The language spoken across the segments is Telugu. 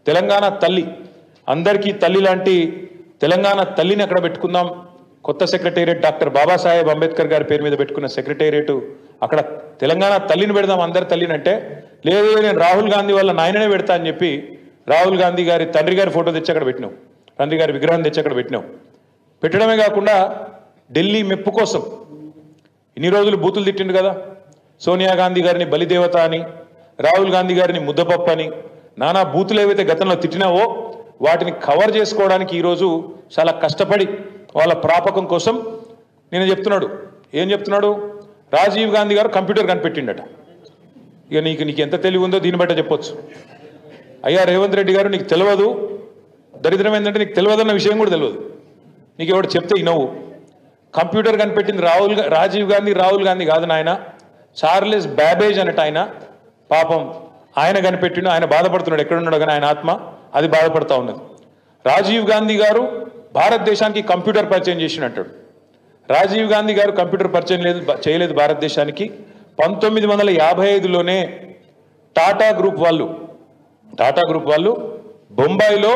తెలంగాణ తల్లి అందరికీ తల్లి లాంటి తెలంగాణ తల్లిని అక్కడ పెట్టుకుందాం. కొత్త సెక్రటేరియట్ డాక్టర్ బాబాసాహెబ్ అంబేద్కర్ గారి పేరు మీద పెట్టుకున్న సెక్రటేరియట్ అక్కడ తెలంగాణ తల్లిని పెడదాం అందరి తల్లిని అంటే, లేదు నేను రాహుల్ గాంధీ వాళ్ళ నాయననే పెడతా అని చెప్పి రాహుల్ గాంధీ గారి తండ్రి గారి ఫోటో తెచ్చి అక్కడ పెట్టినాం, తండ్రి గారి విగ్రహం తెచ్చి అక్కడ పెట్టినాం. పెట్టడమే కాకుండా ఢిల్లీ మెప్పు కోసం ఇన్ని రోజులు బూతులు తిట్టిండు కదా, సోనియా గాంధీ గారిని బలిదేవత అని, రాహుల్ గాంధీ గారిని ముద్దపప్పు అని, నానా బూతులు ఏవైతే గతంలో తిట్టినావో వాటిని కవర్ చేసుకోవడానికి ఈరోజు చాలా కష్టపడి వాళ్ళ ప్రాపకం కోసం నేను చెప్తున్నాడు. ఏం చెప్తున్నాడు? రాజీవ్ గాంధీ గారు కంప్యూటర్ కనిపెట్టిండట. ఇక నీకు ఎంత తెలివి ఉందో దీన్ని బట్ట చెప్పొచ్చు. అయ్యా రేవంత్ రెడ్డి గారు, నీకు తెలియదు, దరిద్రం ఏంటంటే నీకు తెలియదన్న విషయం కూడా తెలియదు. నీకు ఎవడు చెప్తే ఇనవు. కంప్యూటర్ కనిపెట్టింది రాజీవ్ గాంధీ, రాహుల్ గాంధీ కాదు నాయన, చార్లెస్ బ్యాబేజ్ అన్నట్టు ఆయన. పాపం ఆయన కనిపెట్టిండు, ఆయన బాధపడుతున్నాడు, ఎక్కడున్నాడు కానీ ఆయన ఆత్మ అది బాధపడతా ఉన్నది. రాజీవ్ గాంధీ గారు భారతదేశానికి కంప్యూటర్ పరిచయం చేసినట్టాడు. రాజీవ్ గాంధీ గారు కంప్యూటర్ పరిచయం చేయలేదు భారతదేశానికి. 1955లోనే టాటా గ్రూప్ వాళ్ళు బొంబాయిలో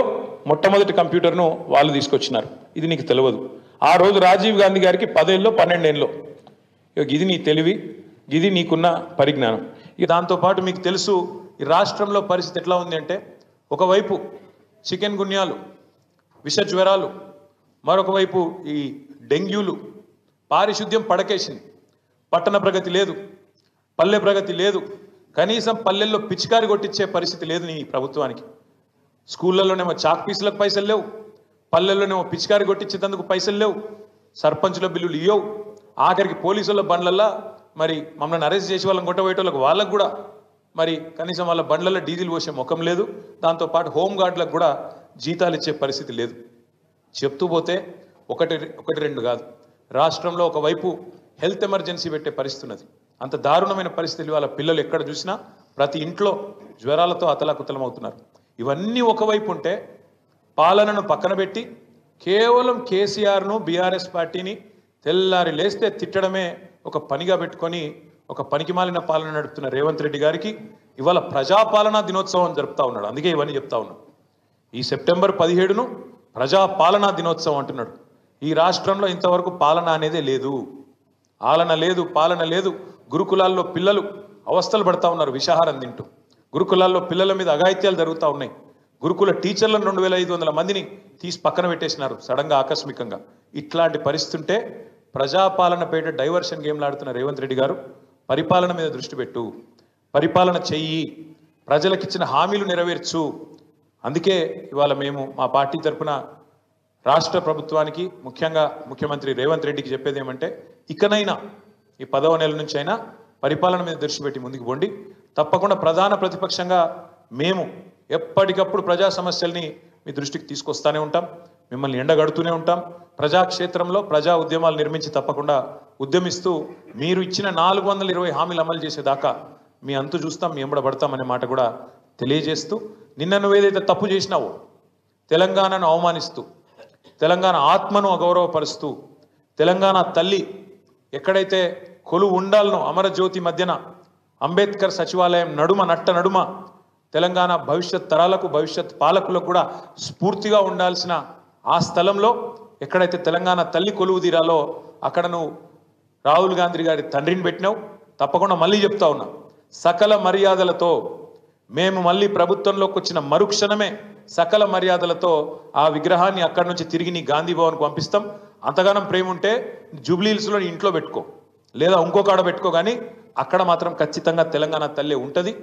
మొట్టమొదటి కంప్యూటర్ను వాళ్ళు తీసుకొచ్చినారు. ఇది నీకు తెలియదు. ఆ రోజు రాజీవ్ గాంధీ గారికి 10 ఏళ్ళో 12 ఏళ్ళలో. ఇది నీ తెలివి, ఇది నీకున్న పరిజ్ఞానం. ఇక దాంతోపాటు మీకు తెలుసు ఈ రాష్ట్రంలో పరిస్థితి ఎట్లా ఉంది అంటే, ఒకవైపు చికెన్ గున్యాలు, విష జ్వరాలు, మరొక వైపు ఈ డెంగ్యూలు, పారిశుద్ధ్యం పడకేసింది. పట్టణ ప్రగతి లేదు, పల్లె ప్రగతి లేదు, కనీసం పల్లెల్లో పిచికారి కొట్టించే పరిస్థితి లేదు నీ ప్రభుత్వానికి. స్కూళ్ళలోనేమో చాక్ పీసులకు పైసలు లేవు, పల్లెల్లోనేమో పిచికారి కొట్టించేందుకు పైసలు లేవు, సర్పంచుల బిల్లులు ఇవ్వవు, ఆఖరికి పోలీసుల బండ్లల్లో మరి మమ్మల్ని అరెస్ట్ చేసి వాళ్ళని కొట్టబోయేటోళ్ళకి వాళ్ళకు కూడా మరి కనీసం వాళ్ళ బండ్లలో డీజిల్ పోసే ముఖం లేదు. దాంతోపాటు హోంగార్డులకు కూడా జీతాలు ఇచ్చే పరిస్థితి లేదు. చెప్తూ పోతే ఒకటి రెండు కాదు, రాష్ట్రంలో ఒకవైపు హెల్త్ ఎమర్జెన్సీ పెట్టే పరిస్థితి ఉన్నది. అంత దారుణమైన పరిస్థితులు వాళ్ళ పిల్లలు ఎక్కడ చూసినా ప్రతి ఇంట్లో జ్వరాలతో అతలాకుతలం అవుతున్నారు. ఇవన్నీ ఒకవైపు ఉంటే, పాలనను పక్కన పెట్టి కేవలం కేసీఆర్ను బీఆర్ఎస్ పార్టీని తెల్లారి లేస్తే తిట్టడమే ఒక పనిగా పెట్టుకొని ఒక పనికిమాలిన పాలన నడుపుతున్న రేవంత్ రెడ్డి గారికి ఇవాళ ప్రజాపాలనా దినోత్సవం జరుపుతా ఉన్నాడు. అందుకే ఇవన్నీ చెప్తా ఉన్నాడు. ఈ సెప్టెంబర్ 17ను ప్రజాపాలనా దినోత్సవం అంటున్నాడు. ఈ రాష్ట్రంలో ఇంతవరకు పాలన అనేదే లేదు, ఆలన లేదు, పాలన లేదు. గురుకులాల్లో పిల్లలు అవస్థలు పడతా ఉన్నారు విషాహారం తింటూ. గురుకులాల్లో పిల్లల మీద అఘాయిత్యాలు జరుగుతూ ఉన్నాయి. గురుకుల టీచర్లను 2500 మందిని తీసి పక్కన పెట్టేసినారు సడన్గా, ఆకస్మికంగా. ఇట్లాంటి పరిస్థితి ఉంటే ప్రజాపాలన పేట డైవర్షన్ గేమ్లు ఆడుతున్న రేవంత్ రెడ్డి గారు పరిపాలన మీద దృష్టి పెట్టు, పరిపాలన చెయ్యి, ప్రజలకిచ్చిన హామీలు నెరవేర్చు. అందుకే ఇవాళ మేము మా పార్టీ తరఫున రాష్ట్ర ప్రభుత్వానికి, ముఖ్యంగా ముఖ్యమంత్రి రేవంత్ రెడ్డికి చెప్పేది ఏమంటే, ఇకనైనా ఈ 10వ నెల నుంచి అయినా పరిపాలన మీద దృష్టి పెట్టి ముందుకు పోండి. తప్పకుండా ప్రధాన ప్రతిపక్షంగా మేము ఎప్పటికప్పుడు ప్రజా సమస్యల్ని మీ దృష్టికి తీసుకొస్తానే ఉంటాం, మిమ్మల్ని ఎండగడుతూనే ఉంటాం. ప్రజాక్షేత్రంలో ప్రజా ఉద్యమాలు నిర్మించి తప్పకుండా ఉద్యమిస్తూ మీరు ఇచ్చిన 420 హామీలు అమలు చేసేదాకా మీ అంతు చూస్తాం, మీ ఎంబడబడతాం అనే మాట కూడా తెలియజేస్తూ, నిన్న నువ్వేదైతే తప్పు చేసినావో, తెలంగాణను అవమానిస్తూ, తెలంగాణ ఆత్మను అగౌరవపరుస్తూ, తెలంగాణ తల్లి ఎక్కడైతే కొలువు ఉండాలనో అమరజ్యోతి మధ్యన అంబేద్కర్ సచివాలయం నడుమ తెలంగాణ భవిష్యత్ తరాలకు, భవిష్యత్ పాలకులకు కూడా స్ఫూర్తిగా ఉండాల్సిన ఆ స్థలంలో ఎక్కడైతే తెలంగాణ తల్లి కొలువు తీరాలో అక్కడ నువ్వు రాహుల్ గాంధీ గారి తండ్రిని పెట్టినావు. తప్పకుండా మళ్ళీ చెప్తా ఉన్నా, సకల మర్యాదలతో మేము మళ్ళీ ప్రభుత్వంలోకి వచ్చిన మరుక్షణమే సకల మర్యాదలతో ఆ విగ్రహాన్ని అక్కడి నుంచి తిరిగి నీ గాంధీ భవన్కు పంపిస్తాం. అంతగానం ప్రేమ ఉంటే జూబ్లీహిల్స్లో ఇంట్లో పెట్టుకో, లేదా ఇంకొక ఆడ పెట్టుకో, కానీ అక్కడ మాత్రం ఖచ్చితంగా తెలంగాణ తల్లి ఉంటుంది.